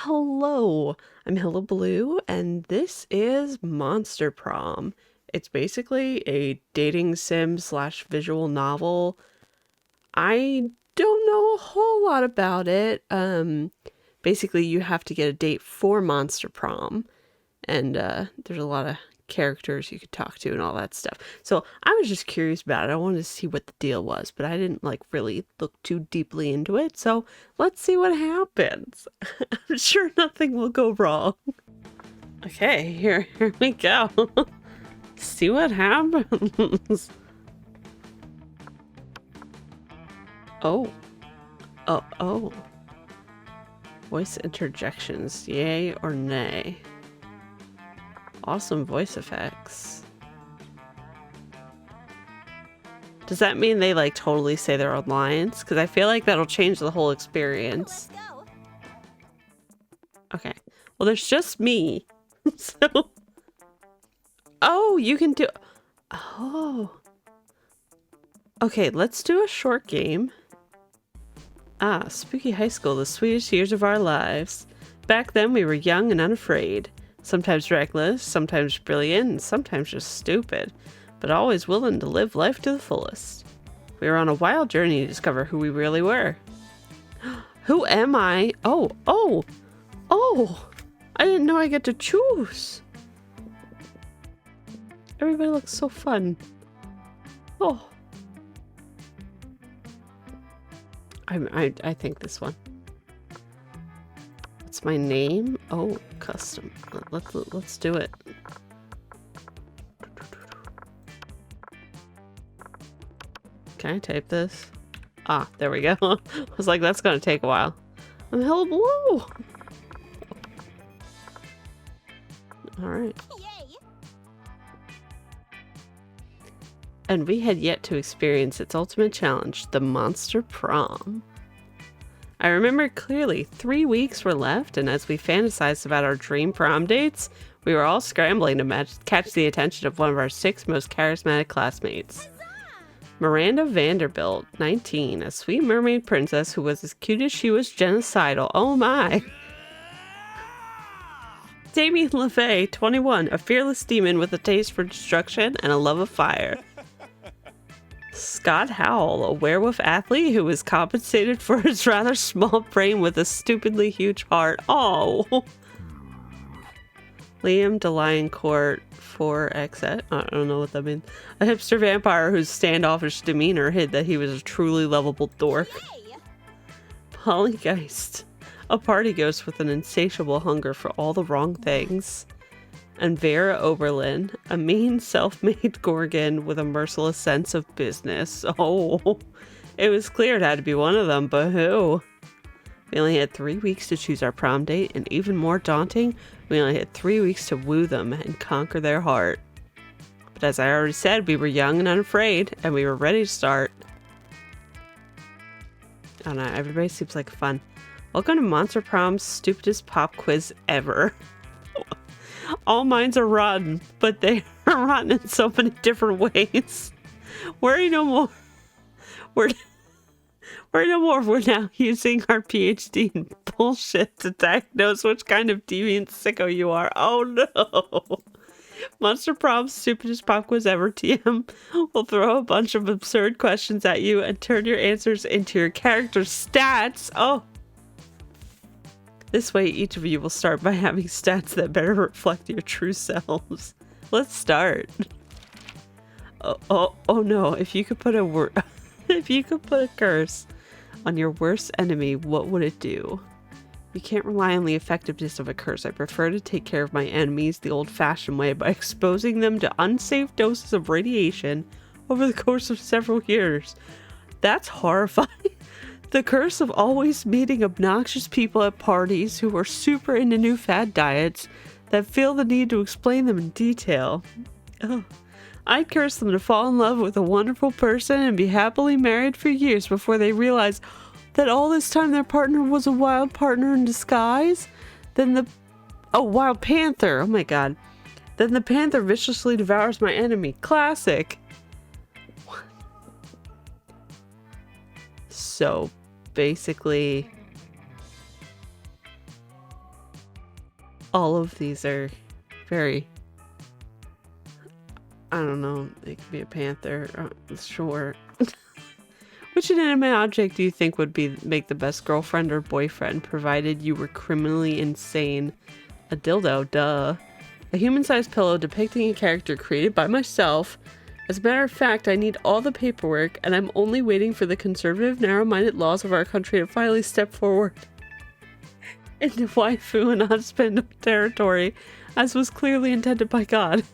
Hello, I'm hillabalou, and this is Monster Prom. It's basically a dating sim slash visual novel. I don't know a whole lot about it. Basically, you have to get a date for Monster Prom, and there's a lot of characters you could talk to and all that stuff. So I was just curious about it. I wanted to see what the deal was, but I didn't really look too deeply into it. So let's see what happens. I'm sure nothing will go wrong. Okay, here we go. See what happens. Oh. Oh. Voice interjections, yay or nay? Awesome voice effects. Does that mean they totally say their own lines? Because I feel like that'll change the whole experience. Okay. Well, there's just me. So. Oh, you can do. Oh. Okay, let's do a short game. Ah, Spooky High School, the sweetest years of our lives. Back then, we were young and unafraid. Sometimes reckless, sometimes brilliant, and sometimes just stupid, but always willing to live life to the fullest. We were on a wild journey to discover who we really were. Who am I? Oh! I didn't know I get to choose. Everybody looks so fun. Oh. I think this one. What's my name? Oh, custom. Let's do it. Can I type this? Ah, there we go. I was like, that's gonna take a while. I'm hillabalou. All right. And we had yet to experience its ultimate challenge, the Monster Prom. I remember clearly 3 weeks were left, and as we fantasized about our dream prom dates, we were all scrambling to catch the attention of one of our 6 most charismatic classmates. Miranda Vanderbilt, 19, a sweet mermaid princess who was as cute as she was genocidal. Oh my! Damien LaFay, 21, a fearless demon with a taste for destruction and a love of fire. Scott Howell, a werewolf athlete who was compensated for his rather small brain with a stupidly huge heart. Oh! Liam DeLioncourt, 4XX. I don't know what that means. A hipster vampire whose standoffish demeanor hid that he was a truly lovable dork. Pollygeist, a party ghost with an insatiable hunger for all the wrong things. And Vera Oberlin, a mean, self-made Gorgon with a merciless sense of business. Oh, it was clear it had to be one of them, but who? We only had 3 weeks to choose our prom date, and even more daunting, we only had 3 weeks to woo them and conquer their heart. But as I already said, we were young and unafraid, and we were ready to start. I don't know, everybody seems like fun. Welcome to Monster Prom's stupidest pop quiz ever. All minds are rotten, but they are rotten in so many different ways. Worry no more. Worry no more. We're now using our PhD in bullshit to diagnose which kind of deviant sicko you are. Oh no. Monster Prom's stupidest pop quiz ever, TM. Will throw a bunch of absurd questions at you and turn your answers into your character's stats. Oh. This way, each of you will start by having stats that better reflect your true selves. Let's start. Oh no! If you could put a curse on your worst enemy, what would it do? You can't rely on the effectiveness of a curse. I prefer to take care of my enemies the old-fashioned way by exposing them to unsafe doses of radiation over the course of several years. That's horrifying. The curse of always meeting obnoxious people at parties who are super into new fad diets that feel the need to explain them in detail. Ugh. I'd curse them to fall in love with a wonderful person and be happily married for years before they realize that all this time their partner was a wild partner in disguise. Wild panther. Oh my god. Then the panther viciously devours my enemy. Classic. So basically all of these are very, I don't know, it could be a panther, sure. Which inanimate object do you think would make the best girlfriend or boyfriend, provided you were criminally insane? A dildo, duh. A human-sized pillow depicting a character created by myself. As a matter of fact, I need all the paperwork, and I'm only waiting for the conservative, narrow-minded laws of our country to finally step forward into waifu and husband territory, as was clearly intended by God.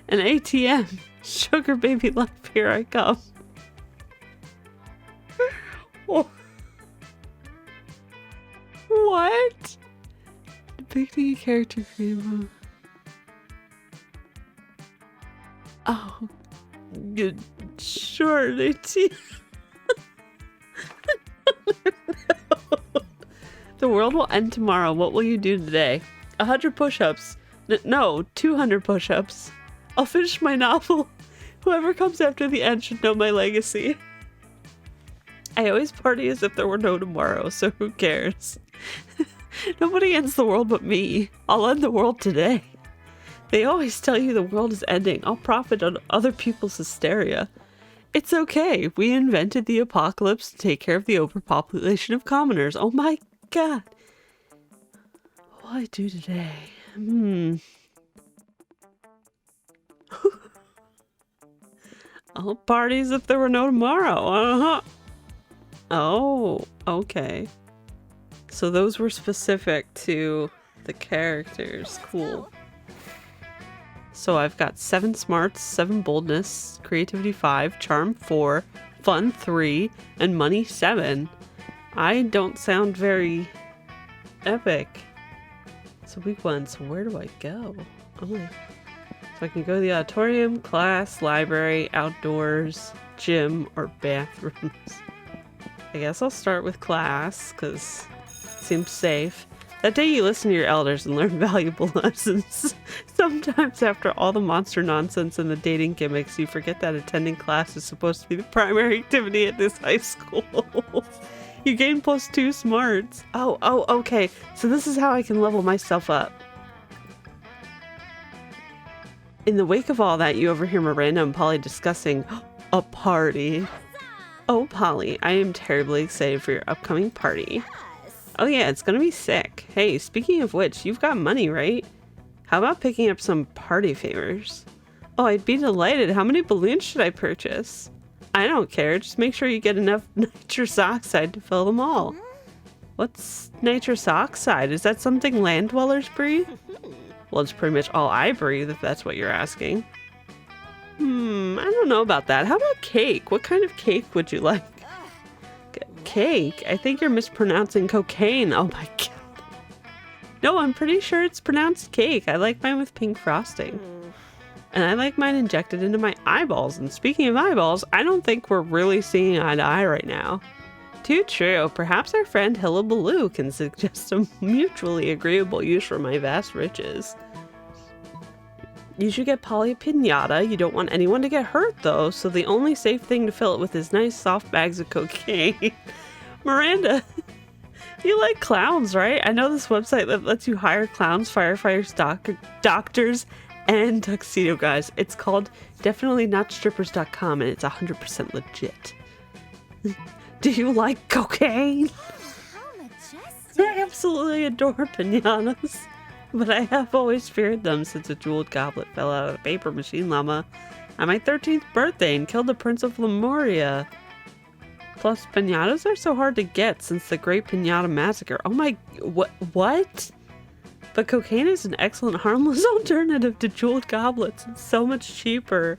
An ATM. Sugar baby life, here I come. What? Depicting a character created. Oh, good. Sure, the world will end tomorrow. What will you do today? 100 push-ups. No, 200 push-ups. I'll finish my novel. Whoever comes after the end should know my legacy. I always party as if there were no tomorrow, so who cares? Nobody ends the world but me. I'll end the world today. They always tell you the world is ending. I'll profit on other people's hysteria. It's okay. We invented the apocalypse to take care of the overpopulation of commoners. Oh my god. What will I do today? I'll party as if there were no tomorrow. Oh, okay. So those were specific to the characters. Cool. So I've got 7 smarts, 7 boldness, creativity 5, charm 4, fun 3, and money 7. I don't sound very epic. So week 1, so where do I go? Oh, so I can go to the auditorium, class, library, outdoors, gym, or bathrooms. I guess I'll start with class, because it seems safe. That day you listen to your elders and learn valuable lessons. Sometimes after all the monster nonsense and the dating gimmicks, you forget that attending class is supposed to be the primary activity at this high school. You gain +2 smarts. Oh, okay. So this is how I can level myself up. In the wake of all that, you overhear Miranda and Polly discussing a party. Oh, Polly, I am terribly excited for your upcoming party. Oh yeah, it's gonna be sick. Hey, speaking of which, you've got money, right? How about picking up some party favors? Oh, I'd be delighted. How many balloons should I purchase? I don't care. Just make sure you get enough nitrous oxide to fill them all. What's nitrous oxide? Is that something land dwellers breathe? Well, it's pretty much all I breathe, if that's what you're asking. I don't know about that. How about cake? What kind of cake would you like? Cake? I think you're mispronouncing cocaine. Oh my god. No, I'm pretty sure it's pronounced cake. I like mine with pink frosting. And I like mine injected into my eyeballs. And speaking of eyeballs, I don't think we're really seeing eye to eye right now. Too true. Perhaps our friend Hillabalou can suggest a mutually agreeable use for my vast riches. You should get Polly a pinata. You don't want anyone to get hurt, though, so the only safe thing to fill it with is nice soft bags of cocaine. Miranda, you like clowns, right? I know this website that lets you hire clowns, firefighters, doctors, and tuxedo guys. It's called definitely-not-strippers.com, and it's 100% legit. Do you like cocaine? How majestic. I absolutely adore pinatas. But I have always feared them since a jeweled goblet fell out of the paper machine llama on my 13th birthday and killed the Prince of Lemuria. Plus, pinatas are so hard to get since the Great Pinata Massacre. Oh my... What? But cocaine is an excellent harmless alternative to jeweled goblets. It's so much cheaper.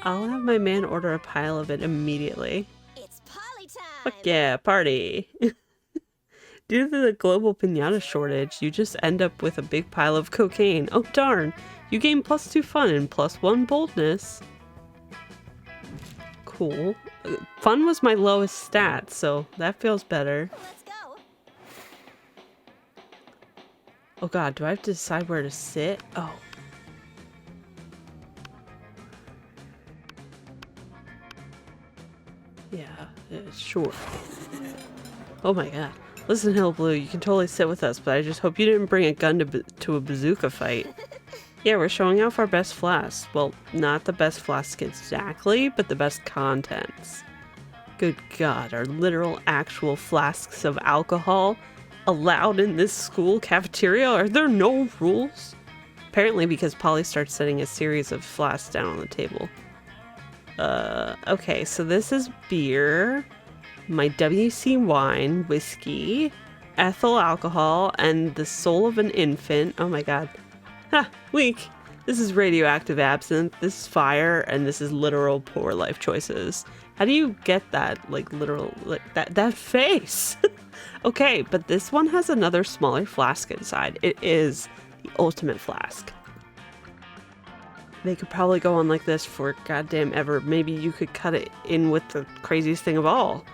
I'll have my man order a pile of it immediately. It's party time. Fuck yeah, party! Due to the global pinata shortage, you just end up with a big pile of cocaine. Oh darn! You gain +2 fun and +1 boldness. Cool. Fun was my lowest stat, so that feels better. Let's go. Oh god, do I have to decide where to sit? Oh. Yeah, sure. Oh my god. Listen, Hillabalou, you can totally sit with us, but I just hope you didn't bring a gun to a bazooka fight. Yeah, we're showing off our best flasks. Well, not the best flasks exactly, but the best contents. Good God, are literal actual flasks of alcohol allowed in this school cafeteria? Are there no rules? Apparently because Polly starts setting a series of flasks down on the table. Okay, so this is beer, my WC wine, whiskey, ethyl alcohol, and the soul of an infant. Oh my God. Ha! Weak! This is radioactive absinthe, this is fire, and this is literal poor life choices. How do you get that, like, literal, like, that face? Okay, but this one has another smaller flask inside. It is the ultimate flask. They could probably go on like this for goddamn ever. Maybe you could cut it in with the craziest thing of all.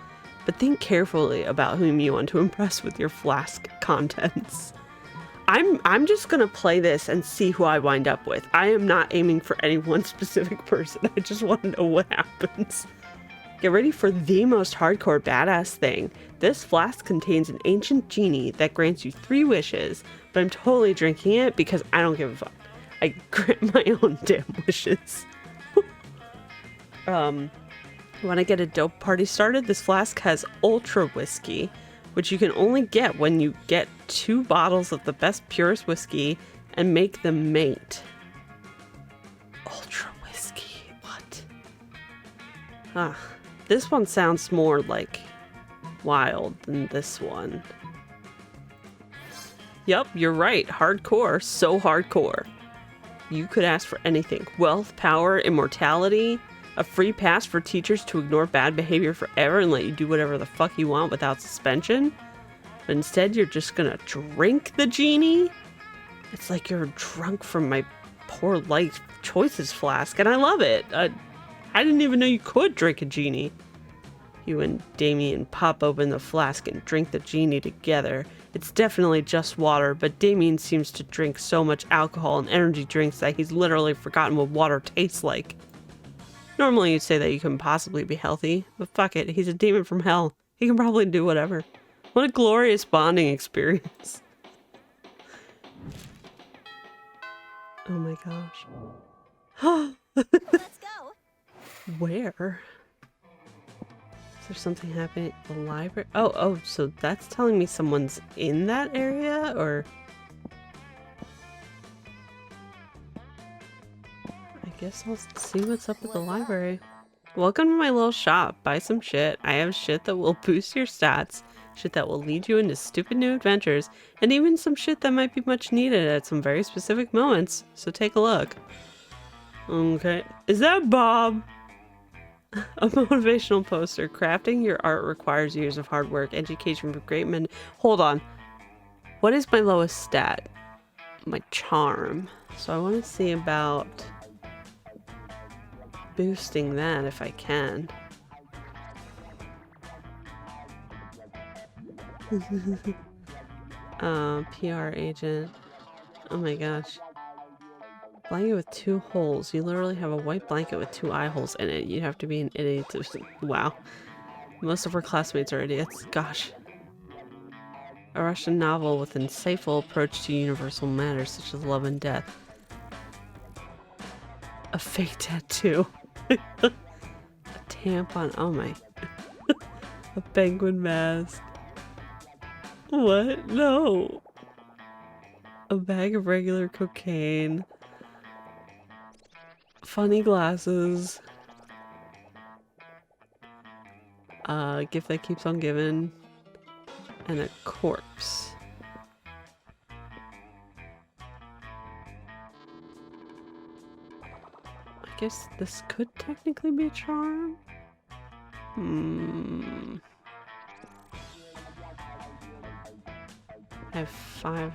But think carefully about whom you want to impress with your flask contents. I'm just gonna play this and see who I wind up with. I am not aiming for any one specific person. I just want to know what happens. Get ready for the most hardcore badass thing. This flask contains an ancient genie that grants you 3 wishes, but I'm totally drinking it because I don't give a fuck. I grant my own damn wishes. Want to get a dope party started? This flask has ultra whiskey, which you can only get when you get 2 bottles of the best, purest whiskey and make them mate. Ultra whiskey, what? This one sounds more like wild than this one. Yup, you're right. Hardcore. So hardcore. You could ask for anything. Wealth, power, immortality, a free pass for teachers to ignore bad behavior forever and let you do whatever the fuck you want without suspension. But instead, you're just gonna drink the genie? It's like you're drunk from my poor life choices flask, and I love it. I didn't even know you could drink a genie. You and Damien pop open the flask and drink the genie together. It's definitely just water, but Damien seems to drink so much alcohol and energy drinks that he's literally forgotten what water tastes like. Normally you'd say that you couldn't possibly be healthy, but fuck it, he's a demon from hell. He can probably do whatever. What a glorious bonding experience. Oh my gosh. Let's go. Where? Is there something happening at the library? Oh, so that's telling me someone's in that area, or? I guess I'll see what's up at the library. Welcome to my little shop. Buy some shit. I have shit that will boost your stats, shit that will lead you into stupid new adventures, and even some shit that might be much needed at some very specific moments. So take a look. Okay. Is that Bob? A motivational poster. Crafting your art requires years of hard work, education for great men. Hold on. What is my lowest stat? My charm. So I want to see about boosting that if I can. PR agent. Oh my gosh. Blanket with 2 holes. You literally have a white blanket with 2 eye holes in it. You have to be an idiot to... Wow. Most of our classmates are idiots. Gosh. A Russian novel with an insightful approach to universal matters such as love and death. A fake tattoo. A tampon. Oh my. A penguin mask. What? No. A bag of regular cocaine. Funny glasses. A gift that keeps on giving. And a corpse. I guess this could technically be a charm. I have 5.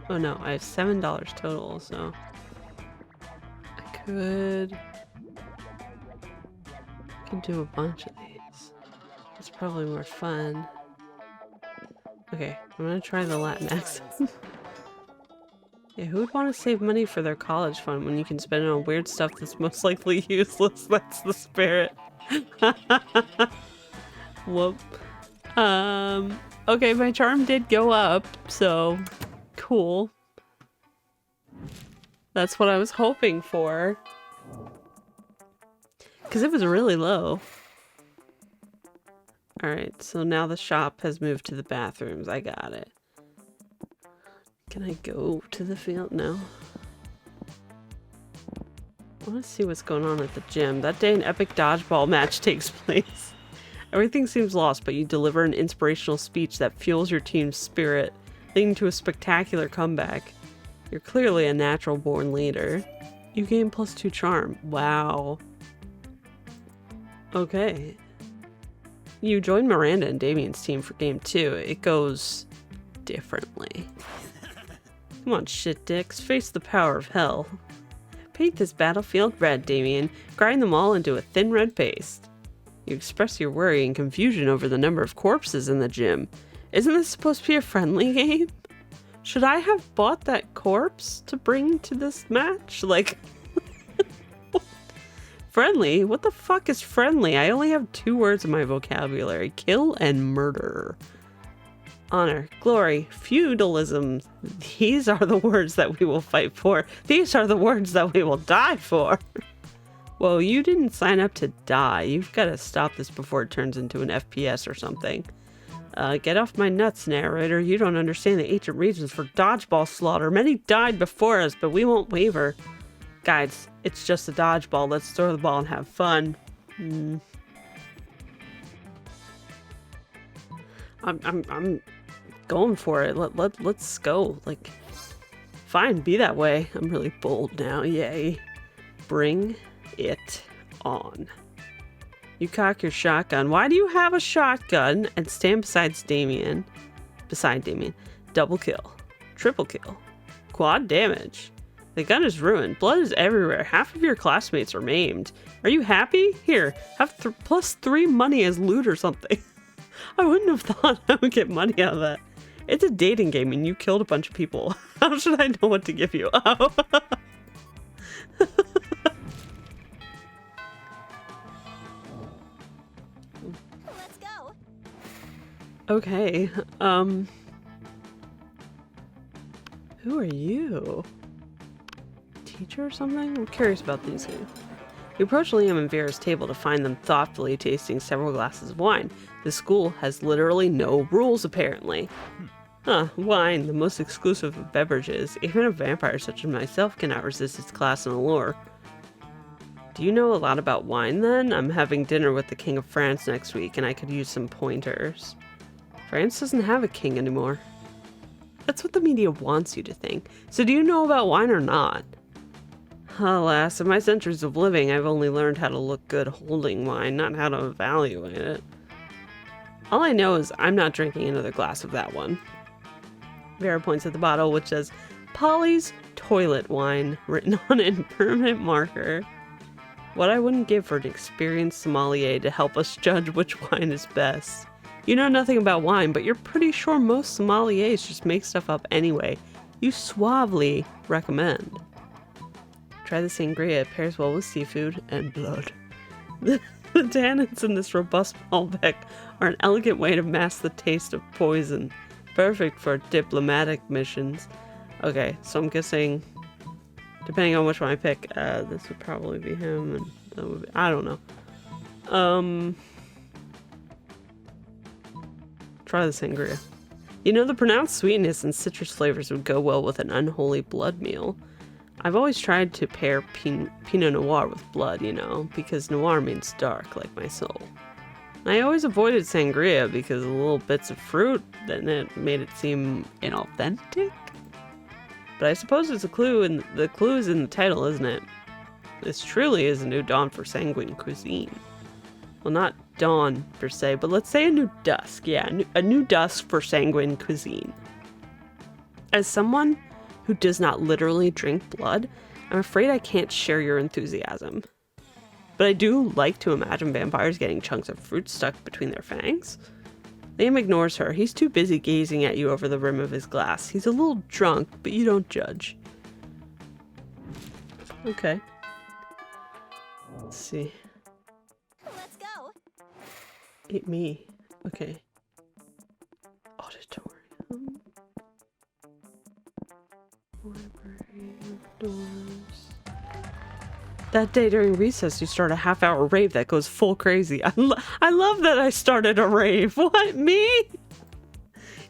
Oh no, I have $7 total, so I could do a bunch of these. It's probably more fun. Okay, I'm gonna try the Latin accent. Yeah, who would want to save money for their college fund when you can spend it on weird stuff that's most likely useless? That's the spirit. Whoop. Okay, my charm did go up, so cool. That's what I was hoping for. Because it was really low. Alright, so now the shop has moved to the bathrooms. I got it. Can I go to the field now? I want to see what's going on at the gym. That day an epic dodgeball match takes place. Everything seems lost, but you deliver an inspirational speech that fuels your team's spirit, leading to a spectacular comeback. You're clearly a natural-born leader. You gain +2 charm. Wow. Okay. You join Miranda and Damien's team for game 2. It goes differently. Come on, shit dicks. Face the power of hell. Paint this battlefield red, Damien. Grind them all into a thin red paste. You express your worry and confusion over the number of corpses in the gym. Isn't this supposed to be a friendly game? Should I have bought that corpse to bring to this match? Like, friendly? What the fuck is friendly? I only have 2 words in my vocabulary. Kill and murder. Honor, glory, feudalism. These are the words that we will fight for. These are the words that we will die for. Whoa, you didn't sign up to die. You've got to stop this before it turns into an FPS or something. Get off my nuts, narrator. You don't understand the ancient reasons for dodgeball slaughter. Many died before us, but we won't waver. Guys, it's just a dodgeball. Let's throw the ball and have fun. I'm going for it. Let's go. Like, fine, be that way. I'm really bold now. Yay. Bring it on. You cock your shotgun. Why do you have a shotgun and stand beside Damien? Double kill. Triple kill. Quad damage. The gun is ruined. Blood is everywhere. Half of your classmates are maimed. Are you happy? Here, have +3 money as loot or something. I wouldn't have thought I would get money out of that. It's a dating game and you killed a bunch of people. How should I know what to give you? Oh. Let's go. Okay, who are you? Teacher or something? I'm curious about these two. You approach Liam and Vera's table to find them thoughtfully tasting several glasses of wine. The school has literally no rules, apparently. Huh, wine, the most exclusive of beverages. Even a vampire such as myself cannot resist its class and allure. Do you know a lot about wine, then? I'm having dinner with the King of France next week, and I could use some pointers. France doesn't have a king anymore. That's what the media wants you to think. So do you know about wine or not? Alas, in my centuries of living, I've only learned how to look good holding wine, not how to evaluate it. All I know is I'm not drinking another glass of that one. Vera points at the bottle, which says, Polly's Toilet Wine, written on it in permanent marker. What I wouldn't give for an experienced sommelier to help us judge which wine is best. You know nothing about wine, but you're pretty sure most sommeliers just make stuff up anyway. You suavely recommend. Try the sangria. It pairs well with seafood and blood. The tannins in this robust Malbec are an elegant way to mask the taste of poison. Perfect for diplomatic missions. Okay, so I'm guessing, depending on which one I pick, this would probably be him, and that would be, I don't know. Try the sangria. You know, the pronounced sweetness and citrus flavors would go well with an unholy blood meal. I've always tried to pair Pinot Noir with blood, you know, because noir means dark, like my soul. I always avoided sangria because the little bits of fruit, then it made it seem inauthentic. But I suppose it's a clue, and the clue is in the title, isn't it? This truly is a new dawn for sanguine cuisine. Well, not dawn per se, but let's say a new dusk. Yeah, a new dusk for sanguine cuisine. As someone who does not literally drink blood, I'm afraid I can't share your enthusiasm. But I do like to imagine vampires getting chunks of fruit stuck between their fangs. Liam ignores her. He's too busy gazing at you over the rim of his glass. He's a little drunk, but you don't judge. Okay. Let's see. Let's go. Eat me. Okay. Library doors. That day during recess, you start a half-hour rave that goes full crazy. I love that I started a rave. What, me?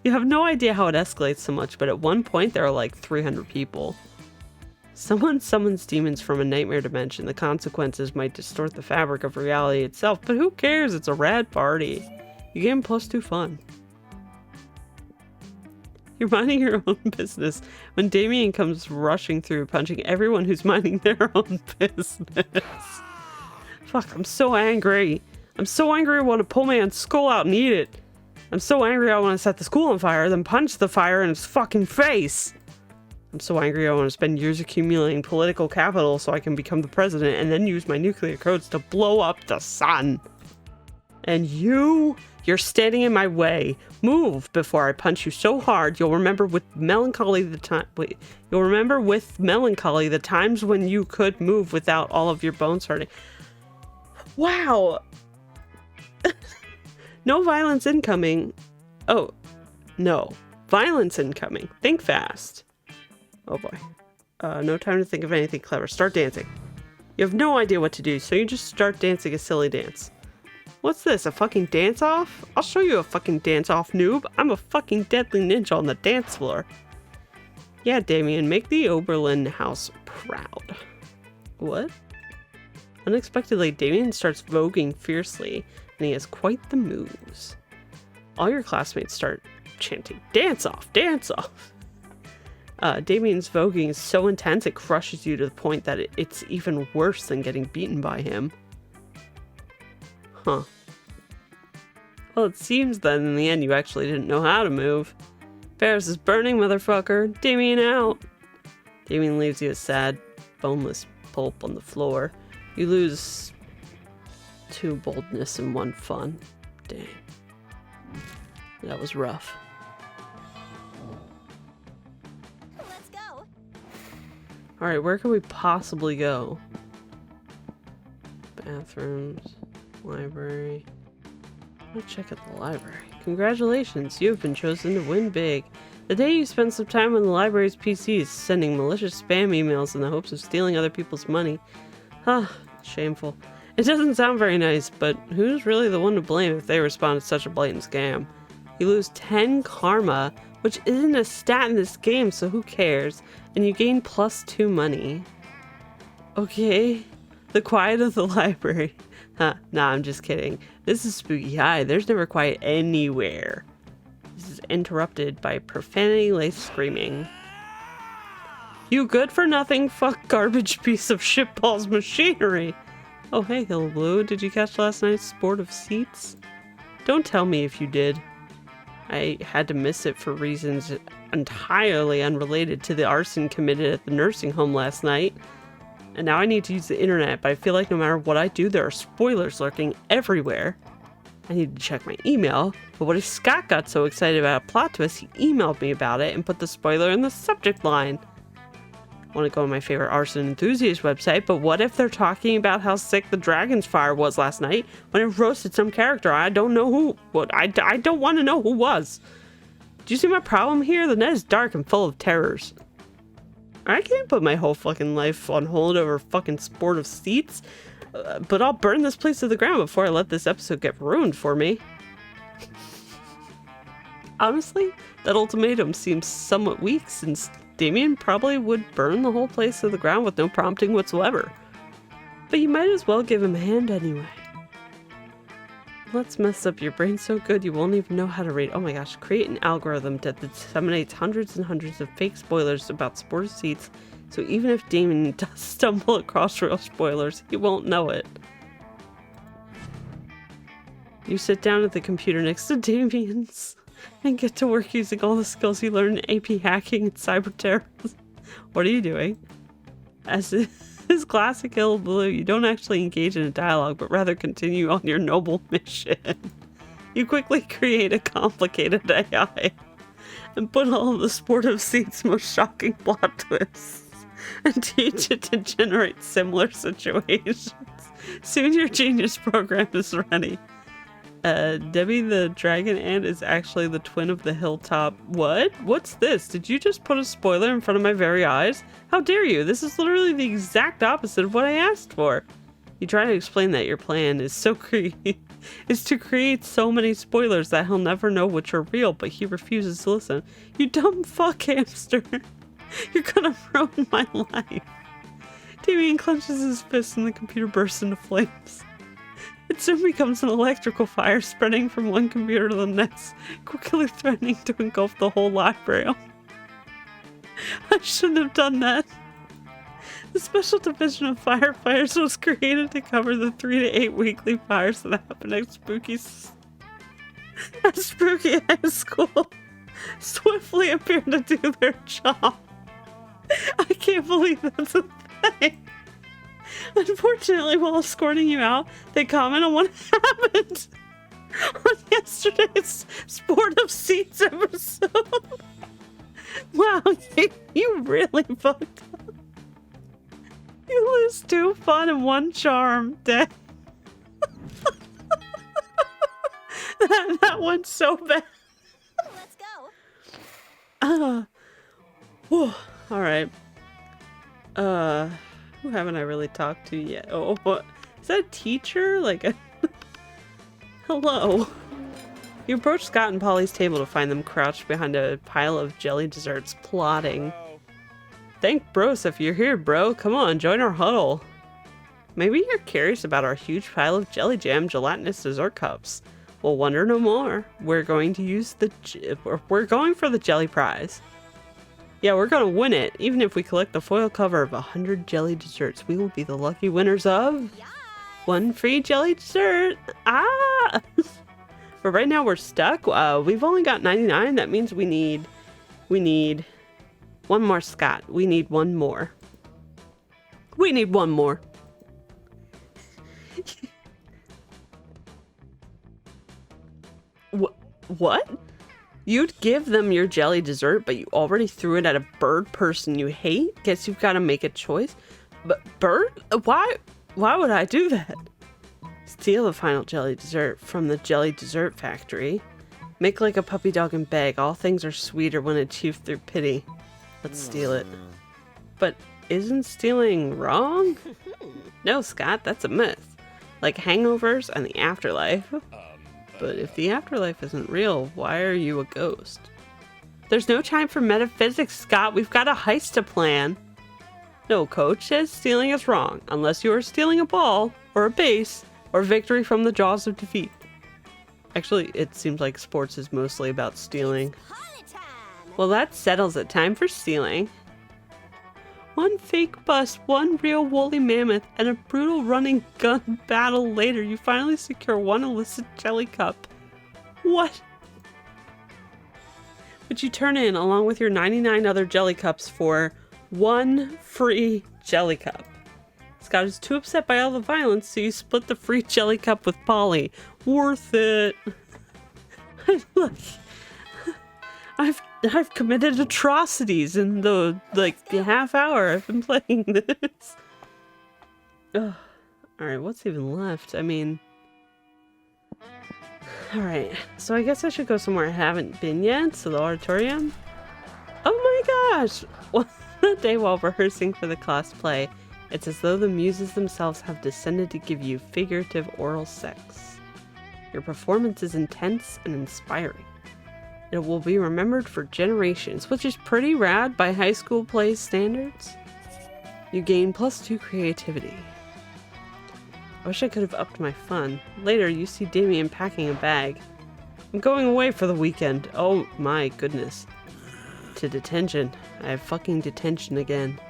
You have no idea how it escalates so much, but at one point there are like 300 people. Someone summons demons from a nightmare dimension. The consequences might distort the fabric of reality itself, but who cares? It's a rad party. You gain +2 fun. You're minding your own business when Damien comes rushing through, punching everyone who's minding their own business. Fuck, I'm so angry. I'm so angry I want to pull my own skull out and eat it. I'm so angry I want to set the school on fire, then punch the fire in its fucking face. I'm so angry I want to spend years accumulating political capital so I can become the president and then use my nuclear codes to blow up the sun. And you're standing in my way. Move before I punch you so hard you'll remember with melancholy the times when you could move without all of your bones hurting. Wow. No violence incoming. Oh, no. Violence incoming. Think fast. Oh boy. No time to think of anything clever. Start dancing. You have no idea what to do, so you just start dancing a silly dance. What's this, a fucking dance-off? I'll show you a fucking dance-off, noob. I'm a fucking deadly ninja on the dance floor. Yeah, Damien, make the Oberlin house proud. What? Unexpectedly, Damien starts voguing fiercely, and he has quite the moves. All your classmates start chanting, dance off, dance off. Damien's voguing is so intense it crushes you to the point that it's even worse than getting beaten by him. Huh. Well, it seems that in the end you actually didn't know how to move. Paris is burning, motherfucker. Damien out. Damien leaves you a sad, boneless pulp on the floor. You lose 2 boldness and 1 fun. Dang. That was rough. Let's go. Alright, where can we possibly go? Bathrooms. Library. Let's check out the library. Congratulations, you have been chosen to win big. The day you spend some time on the library's PCs, sending malicious spam emails in the hopes of stealing other people's money. Ah, shameful. It doesn't sound very nice, but who's really the one to blame if they respond to such a blatant scam? You lose 10 karma, which isn't a stat in this game, so who cares? And you gain +2 money. Okay. The quiet of the library. Huh, nah, I'm just kidding. This is Spooky High. There's never quiet anywhere. This is interrupted by profanity-laced screaming. You good for nothing, fuck garbage piece of shitballs machinery. Oh hey, hillabalou, did you catch last night's sport of seats? Don't tell me if you did. I had to miss it for reasons entirely unrelated to the arson committed at the nursing home last night. And now I need to use the internet, but I feel like no matter what I do, there are spoilers lurking everywhere. I need to check my email, but what if Scott got so excited about a plot twist, he emailed me about it and put the spoiler in the subject line. I want to go on my favorite arson enthusiast website, but what if they're talking about how sick the dragon's fire was last night when it roasted some character? I don't know who. I don't want to know who was. Do you see my problem here? The net is dark and full of terrors. I can't put my whole fucking life on hold over fucking sport of seats, but I'll burn this place to the ground before I let this episode get ruined for me. Honestly, that ultimatum seems somewhat weak since Damien probably would burn the whole place to the ground with no prompting whatsoever. But you might as well give him a hand anyway. Let's mess up your brain so good you won't even know how to read. Oh my gosh, create an algorithm that disseminates hundreds and hundreds of fake spoilers about sport of seats, so even if Damien does stumble across real spoilers, he won't know it. You sit down at the computer next to Damien's and get to work using all the skills you learned in AP hacking and cyber terrorism. What are you doing? As is classic hillabalou, you don't actually engage in a dialogue, but rather continue on your noble mission. You quickly create a complicated AI and put all of the sport of seats' most shocking plot twists and teach it to generate similar situations. Soon your genius program is ready. Debbie the dragon ant is actually the twin of the hilltop. What? What's this? Did you just put a spoiler in front of my very eyes? How dare you? This is literally the exact opposite of what I asked for. You try to explain that your plan is is to create so many spoilers that he'll never know which are real, but he refuses to listen. You dumb fuck hamster. You're gonna ruin my life. Damien clenches his fist and the computer bursts into flames. It soon becomes an electrical fire spreading from one computer to the next, quickly threatening to engulf the whole library. I shouldn't have done that. The Special Division of Firefighters was created to cover the 3 to 8 weekly fires that happen at Spooky High School. Swiftly appear to do their job. I can't believe that's a thing. Unfortunately, while escorting you out, they comment on what happened on yesterday's Sport of Seats episode. Wow, you really fucked up. You lose 2 fun and 1 charm. Dang. that went so bad. Let's go. Whew. All right. Who haven't I really talked to yet? Oh, what? Is that a teacher? Like a... Hello. You approach Scott and Polly's table to find them crouched behind a pile of jelly desserts, plotting. Thank bros if you're here, bro. Come on, join our huddle. Maybe you're curious about our huge pile of jelly jam gelatinous dessert cups. Well, wonder no more. We're going to use we're going for the jelly prize. Yeah, we're gonna win it. Even if we collect the foil cover of 100 jelly desserts, we will be the lucky winners of 1 free jelly dessert. Ah! But right now we're stuck. We've only got 99. That means we need 1 more, Scott. We need 1 more. We need 1 more. What? You'd give them your jelly dessert, but you already threw it at a bird person you hate? Guess you've got to make a choice. But bird? Why would I do that? Steal the final jelly dessert from the jelly dessert factory. Make like a puppy dog and beg. All things are sweeter when achieved through pity. Let's steal it. But isn't stealing wrong? No, Scott, that's a myth. Like hangovers and the afterlife. But if the afterlife isn't real, why are you a ghost? There's no time for metaphysics, Scott. We've got a heist to plan. No, coach says stealing is wrong, unless you are stealing a ball, or a base, or victory from the jaws of defeat. Actually, it seems like sports is mostly about stealing. Well, that settles it. Time for stealing. 1 fake bus, 1 real woolly mammoth, and a brutal running gun battle later, you finally secure 1 illicit jelly cup. What? Which you turn in along with your 99 other jelly cups for 1 free jelly cup. Scott is too upset by all the violence, so you split the free jelly cup with Polly. Worth it. Look, I've committed atrocities in the half hour I've been playing this. Ugh. Alright, what's even left? I mean... Alright, so I guess I should go somewhere I haven't been yet, so the auditorium? Oh my gosh! One day while rehearsing for the class play, it's as though the muses themselves have descended to give you figurative oral sex. Your performance is intense and inspiring. It will be remembered for generations, which is pretty rad by high school plays standards. You gain +2 creativity. I wish I could have upped my fun. Later, you see Damien packing a bag. I'm going away for the weekend. Oh my goodness. To detention. I have fucking detention again.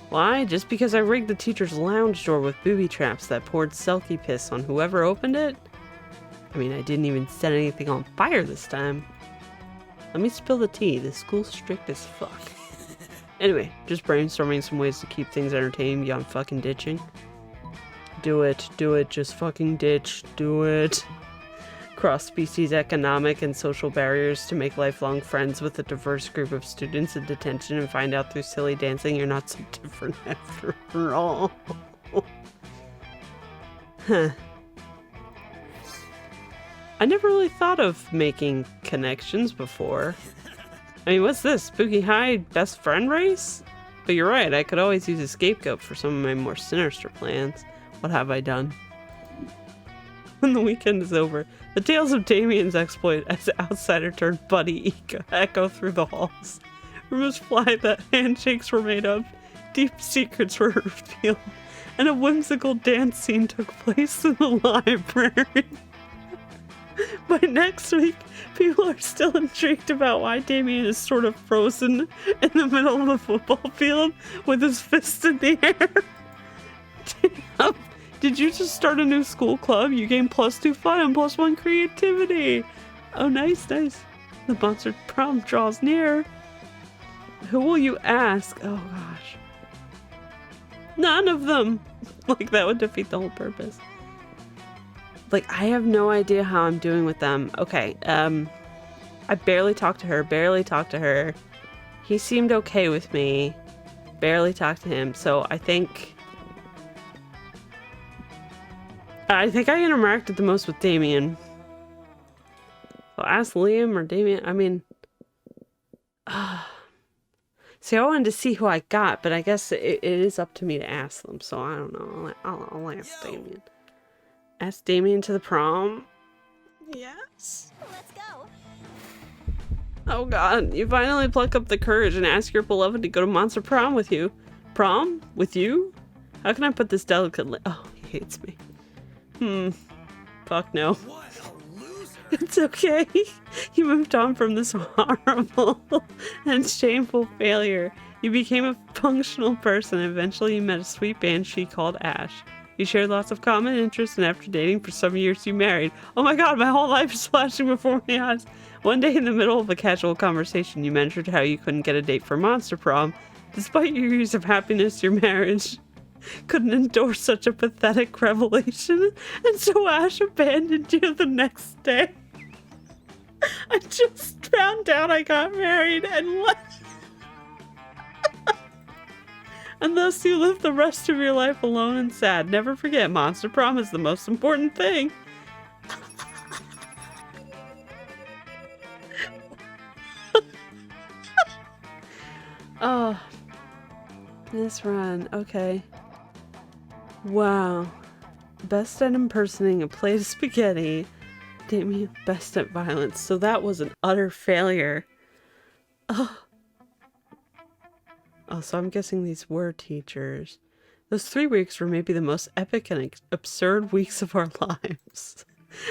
Why? Just because I rigged the teacher's lounge door with booby traps that poured selkie piss on whoever opened it? I mean, I didn't even set anything on fire this time. Let me spill the tea. This school's strict as fuck. Anyway, just brainstorming some ways to keep things entertaining beyond fucking ditching. Do it, just fucking ditch, do it. Cross-species economic and social barriers to make lifelong friends with a diverse group of students in detention and find out through silly dancing you're not so different after all. Huh. I never really thought of making connections before. I mean, what's this? Spooky High best friend race? But you're right, I could always use a scapegoat for some of my more sinister plans. What have I done? When the weekend is over, the tales of Damien's exploit as outsider turned buddy echo through the halls. Rumors fly that handshakes were made up, deep secrets were revealed, and a whimsical dance scene took place in the library. By next week, people are still intrigued about why Damien is sort of frozen in the middle of the football field with his fist in the air. Damn. Did you just start a new school club? You gain +2 fun and +1 creativity. Oh, nice, nice. The Monster Prom draws near. Who will you ask? Oh, gosh. None of them. Like, that would defeat the whole purpose. Like, I have no idea how I'm doing with them. Okay, I barely talked to her. He seemed okay with me. Barely talked to him, so I think I interacted the most with Damien. So ask Liam or Damien. I mean, see, I wanted to see who I got, but I guess it is up to me to ask them. So I don't know. I'll ask Damien. Ask Damien to the prom? Yes. Let's go. Oh god, you finally pluck up the courage and ask your beloved to go to Monster Prom with you. Prom? With you? How can I put this delicately? Oh, he hates me. Fuck no. What a loser! It's okay. You moved on from this horrible and shameful failure. You became a functional person and eventually you met a sweet banshee called Ash. You shared lots of common interests and after dating for some years you married. Oh my god, my whole life is flashing before my eyes. One day in the middle of a casual conversation you mentioned how you couldn't get a date for Monster Prom. Despite your years of happiness, your marriage couldn't endure such a pathetic revelation, and so Ash abandoned you the next day. I just found out I got married and left. And thus you live the rest of your life alone and sad. Never forget, Monster Prom is the most important thing. Oh, this run, okay. Wow. Best at impersonating a plate of spaghetti. Damien, best at violence. So that was an utter failure. Oh, so I'm guessing these were teachers. Those 3 weeks were maybe the most epic and absurd weeks of our lives.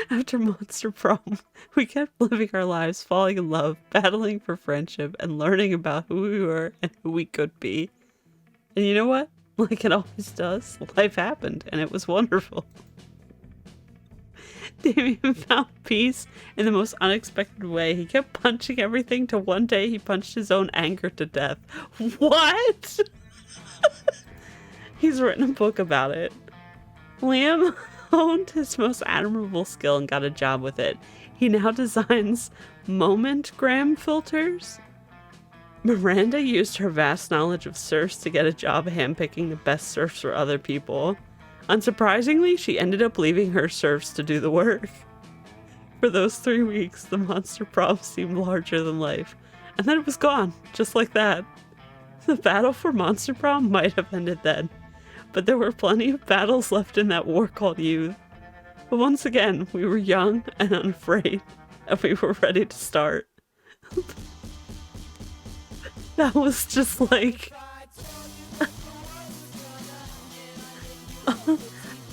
After Monster Prom, we kept living our lives, falling in love, battling for friendship, and learning about who we were and who we could be. And you know what? Like it always does, life happened, and it was wonderful. Damien found peace in the most unexpected way. He kept punching everything till one day he punched his own anger to death. What? He's written a book about it. Liam honed his most admirable skill and got a job with it. He now designs moment-gram filters. Miranda used her vast knowledge of surfs to get a job handpicking the best surfs for other people. Unsurprisingly, she ended up leaving her surfs to do the work. For those 3 weeks, the Monster Prom seemed larger than life, and then it was gone, just like that. The battle for Monster Prom might have ended then, but there were plenty of battles left in that war called youth. But once again, we were young and unafraid, and we were ready to start. That was just like...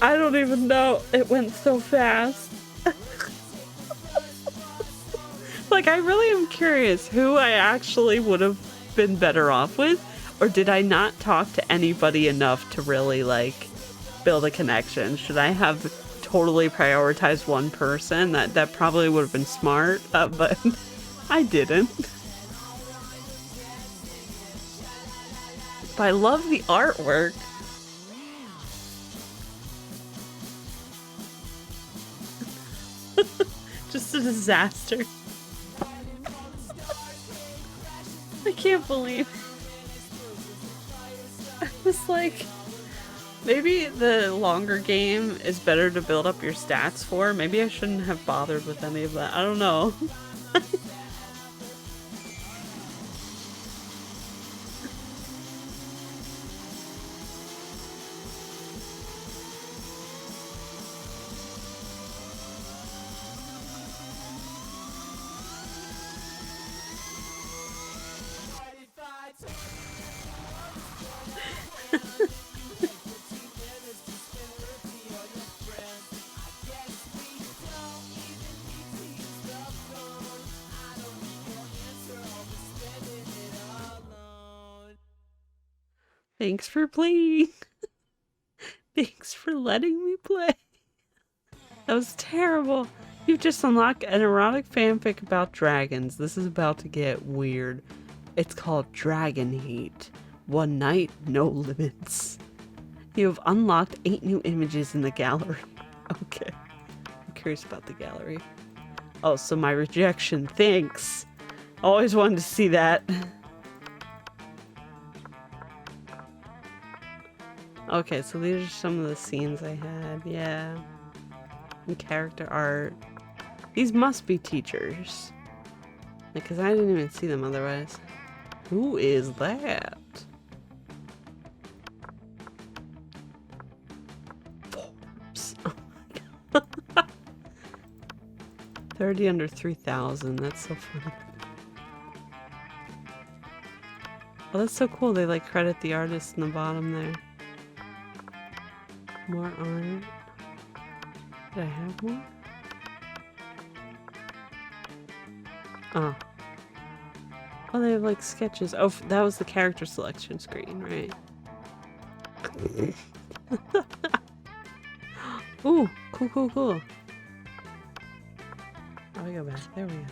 I don't even know. It went so fast. Like, I really am curious who I actually would have been better off with, or did I not talk to anybody enough to really, like, build a connection? Should I have totally prioritized one person? That probably would have been smart, but I didn't. But I love the artwork. Just a disaster. I can't believe I was like, Maybe the longer game is better to build up your stats for. Maybe I shouldn't have bothered with any of that. I don't know. Thanks for playing. Thanks for letting me play. That was terrible. You've just unlocked an erotic fanfic about dragons. This is about to get weird. It's called Dragon Heat. One night, no limits. You have unlocked 8 new images in the gallery. Okay. I'm curious about the gallery. Oh, so my rejection. Thanks. Always wanted to see that. Okay, so these are some of the scenes I had. Yeah. And character art. These must be teachers. Because I didn't even see them otherwise. Who is that? Forbes. Oh my god. 30 under 3,000. That's so funny. Oh, that's so cool. They like credit the artist in the bottom there. More art. Did I have more? Oh. Oh, they have like sketches. Oh, that was the character selection screen, right? Ooh, cool, cool, cool. Oh, we go back. There we go.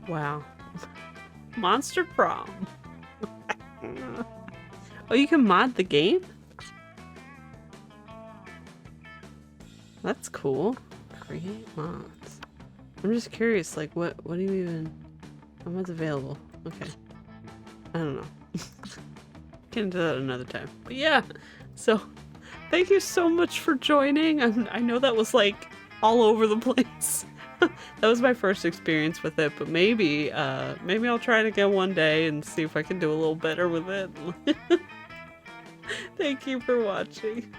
Wow. Monster Prom. Oh, you can mod the game? That's cool. Create mods. I'm just curious, like, what do you even... What's available? Okay. I don't know. Get into that another time. But yeah, so thank you so much for joining. I know that was like all over the place. That was my first experience with it, but maybe I'll try it again one day and see if I can do a little better with it. Thank you for watching.